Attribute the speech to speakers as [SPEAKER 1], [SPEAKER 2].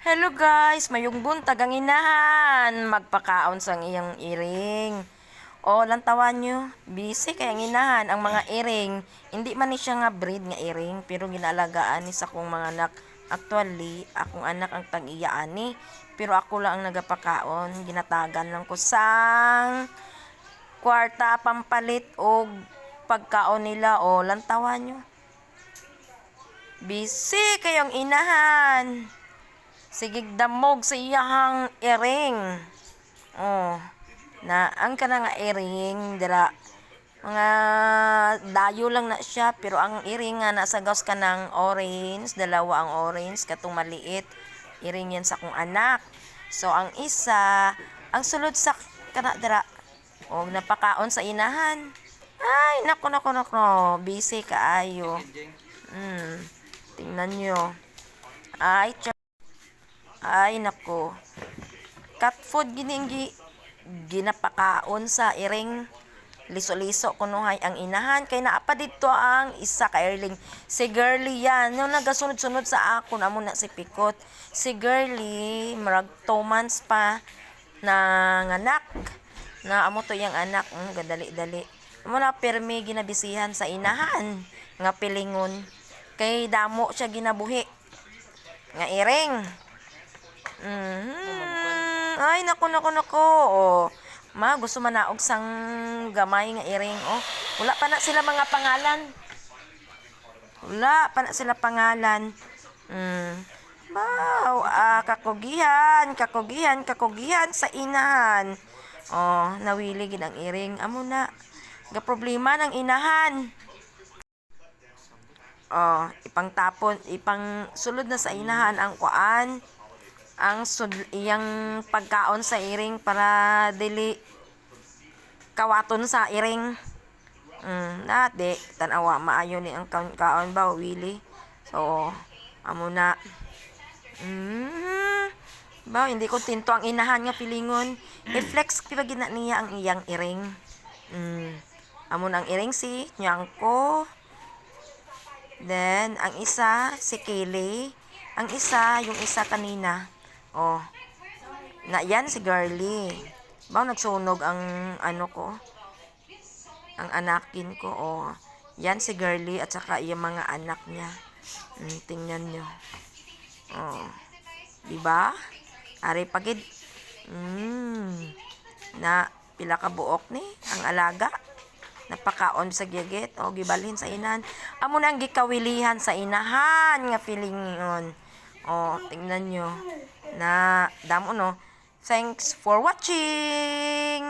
[SPEAKER 1] Hello guys, mayong buntag ang inahan. Magpakaon sang iyang iring. O, lantawan nyo, busy kaya ang inahan ang mga iring. Hindi man ni siya nga breed nga iring, pero ginalagaan ni sa akong mga anak. Actually, akong anak ang tag-iyaan ni. Pero ako lang ang nagapakaon. Ginatagan lang ko sang kwarta pampalit o pagkaon nila. O, lantawan nyo. Busy kayong inahan. Sigig damog sa iyahang iring. Oh, na ang kana nga iring dira mga dayo lang na siya pero ang iring nga nasa gaws ka ng orange, dalawa ang orange katong maliit. Iring yan sa kong anak. So ang isa, ang sulod sa kana dira og napakaon sa inahan. Ay, nako, busy kaayo. Tingnan nyo. Ay, ay nako. Cat food giningi ginapakaon sa iring. Liso-liso kunuhay ang inahan kay naa pa dito ang isa ka erling. Si Girly yan. Yung nagasunod-sunod sa ako amo na si Pikot. Si Girly marag 2 months pa na anak. Na amo to yang anak, gadali-dali. Amo na permi ginabisihan sa inahan nga pilingon. Kay damo siya ginabuhi nga iring. Ay, nako. Oh, gusto manaog sang gamay nga iring. Oh, wala pa na sila mga pangalan. Wala pa na sila pangalan. Kakugihan sa inahan. Oh, nawili gid ang iring. Amo na. Ga problema ng inahan. Oh, ipang sulod na sa inahan ang kuan. Ang iyang pagkaon sa iring para dili kawaton sa iring. Nade tanawa maayo ni ang kaon ba wili. So, amo na. Ba hindi kontento ang inahan nga pilingon. I-flex pa gid niya ang iyang iring. Amo na ang iring si Nyangko. Then ang isa si Kaylee. Ang isa, yung isa kanina. Oh. Na yan si Girly. Ba nagsunog ang ano ko? Ang anakin ko. Oh. Yan si Girly at saka yung mga anak niya. Tingnan nyo. Oh. Diba? Ari pagid. Na pila ka buok ni ang alaga. Napakaon sa gigit. O gibalhin sa inahan. Amo na ang gikawilihan sa inahan nga pilingon. O, tingnan nyo. Na, damo no. Thanks for watching!